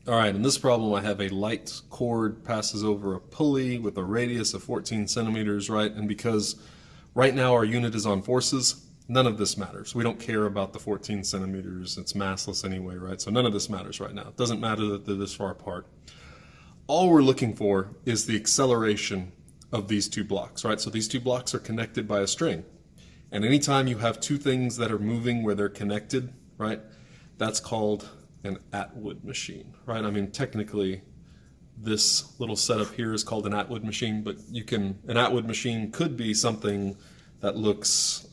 All right, in this problem, I have a light cord passes over a pulley with a radius of 14 centimeters, right? And because right now our unit is on forces, none of this matters. We don't care about the 14 centimeters. It's massless anyway, right? So none of this matters right now. It doesn't matter that they're this far apart. All we're looking for is the acceleration of these two blocks, right? So these two blocks are connected by a string. And anytime you have two things that are moving where they're connected, right, that's called an Atwood machine, right? I mean, technically, this little setup here is called an Atwood machine, but an Atwood machine could be something that looks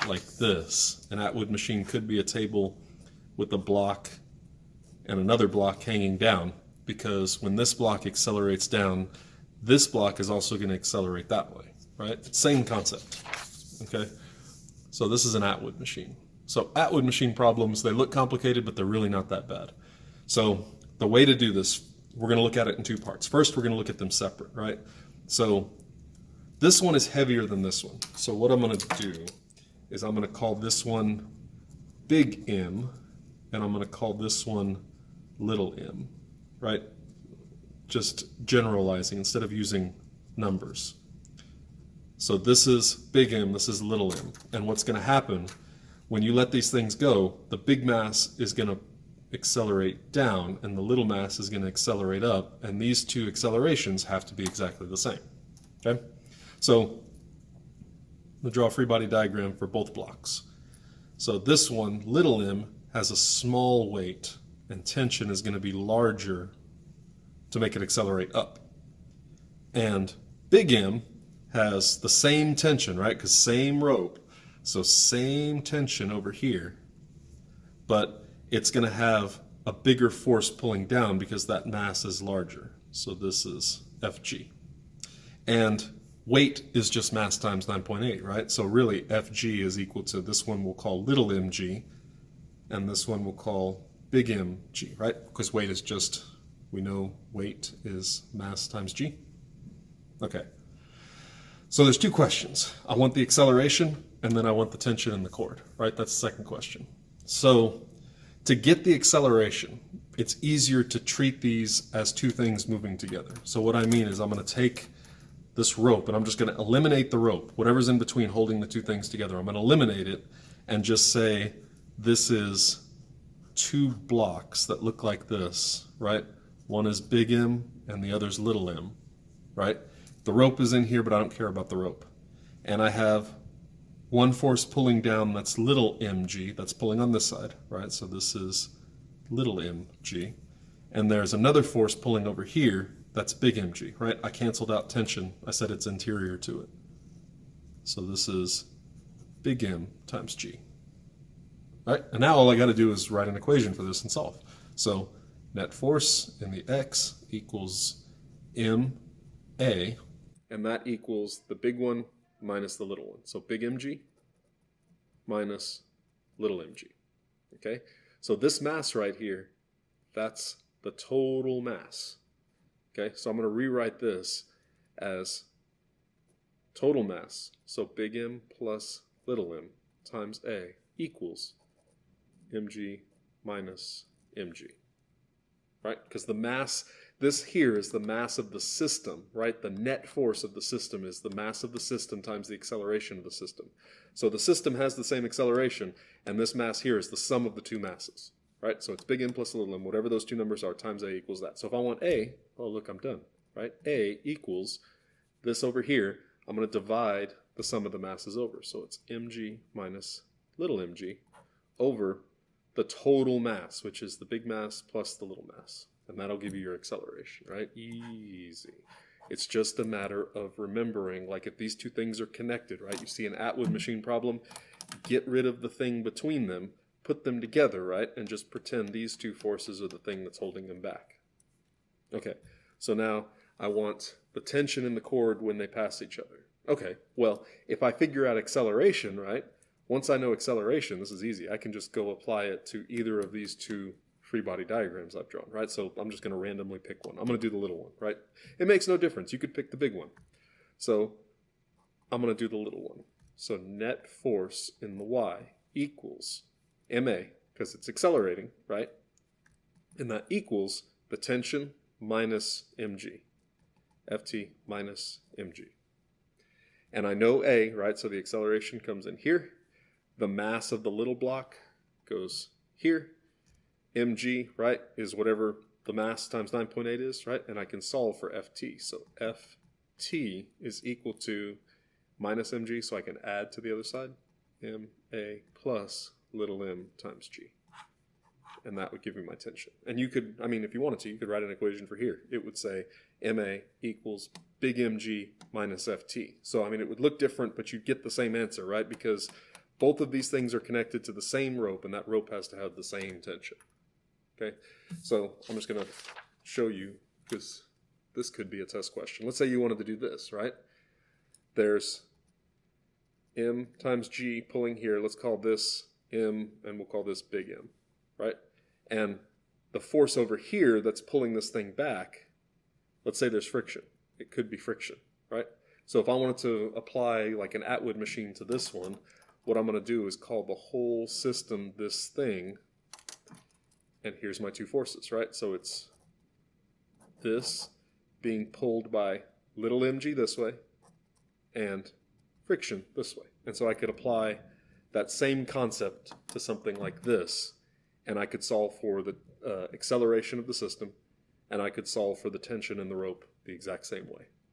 like this. An Atwood machine could be a table with a block and another block hanging down, because when this block accelerates down, this block is also going to accelerate that way, right? Same concept. Okay, so this is an Atwood machine. So Atwood machine problems, they look complicated, but they're really not that bad. So the way to do this, we're going to look at it in two parts. First, we're going to look at them separate, right? So this one is heavier than this one. So what I'm going to do is I'm going to call this one big M, and I'm going to call this one little m, right? Just generalizing instead of using numbers. So this is big M, this is little m. And what's going to happen when you let these things go, the big mass is going to accelerate down and the little mass is going to accelerate up, and these two accelerations have to be exactly the same. Okay? So I'm going to draw a free body diagram for both blocks. So this one, little m, has a small weight and tension is going to be larger to make it accelerate up. And big M has the same tension, right? Because same rope, so same tension over here, but it's going to have a bigger force pulling down because that mass is larger. So this is Fg. And weight is just mass times 9.8, right? So really Fg is equal to, this one we'll call little mg, and this one we'll call big mg, right? Because weight is just, we know weight is mass times g. Okay. So there's two questions. I want the acceleration, and then I want the tension in the cord, right? That's the second question. So to get the acceleration, it's easier to treat these as two things moving together. So what I mean is I'm going to take this rope, and I'm just going to eliminate the rope, whatever's in between holding the two things together. I'm going to eliminate it and just say this is two blocks that look like this, right? One is big M and the other's little m, right? The rope is in here, but I don't care about the rope. And I have one force pulling down that's little mg, that's pulling on this side, right? So this is little mg. And there's another force pulling over here that's big mg, right? I canceled out tension. I said it's interior to it. So this is big M times g. All right, and now all I got to do is write an equation for this and solve. So net force in the x equals ma, and that equals the big one minus the little one. So big mg minus little mg. Okay, so this mass right here, that's the total mass. Okay, so I'm going to rewrite this as total mass. So big M plus little m times A equals mg minus mg. Right? Because the mass, this here is the mass of the system, right? The net force of the system is the mass of the system times the acceleration of the system. So the system has the same acceleration, and this mass here is the sum of the two masses, right? So it's big M plus little m, whatever those two numbers are, times A equals that. So if I want A, oh look, I'm done, right? A equals this over here. I'm going to divide the sum of the masses over. So it's mg minus little mg over the total mass, which is the big mass plus the little mass. And that'll give you your acceleration, right? Easy. It's just a matter of remembering, like if these two things are connected, right? You see an Atwood machine problem, get rid of the thing between them, put them together, right? And just pretend these two forces are the thing that's holding them back. Okay, so now I want the tension in the cord when they pass each other. Okay, well, if I figure out acceleration, right? Once I know acceleration, this is easy. I can just go apply it to either of these two free body diagrams I've drawn, right? So I'm just going to randomly pick one. I'm going to do the little one, right? It makes no difference. You could pick the big one. So I'm going to do the little one. So net force in the y equals ma, because it's accelerating, right? And that equals the tension minus mg. Ft minus mg. And I know A, right? So the acceleration comes in here. The mass of the little block goes here. Mg, right, is whatever the mass times 9.8 is, right? And I can solve for Ft. So Ft is equal to minus mg, so I can add to the other side. Ma plus little m times g. And that would give me my tension. And you could, I mean, if you wanted to, you could write an equation for here. It would say Ma equals big mg minus Ft. So, I mean, it would look different, but you'd get the same answer, right? Because both of these things are connected to the same rope, and that rope has to have the same tension. Okay? So, I'm just going to show you, because this could be a test question. Let's say you wanted to do this, right? There's M times G pulling here. Let's call this M, and we'll call this big M, right? And the force over here that's pulling this thing back, let's say there's friction. It could be friction, right? So if I wanted to apply like an Atwood machine to this one, what I'm going to do is call the whole system this thing, and here's my two forces, right? So it's this being pulled by little mg this way, and friction this way. And so I could apply that same concept to something like this, and I could solve for the acceleration of the system, and I could solve for the tension in the rope the exact same way.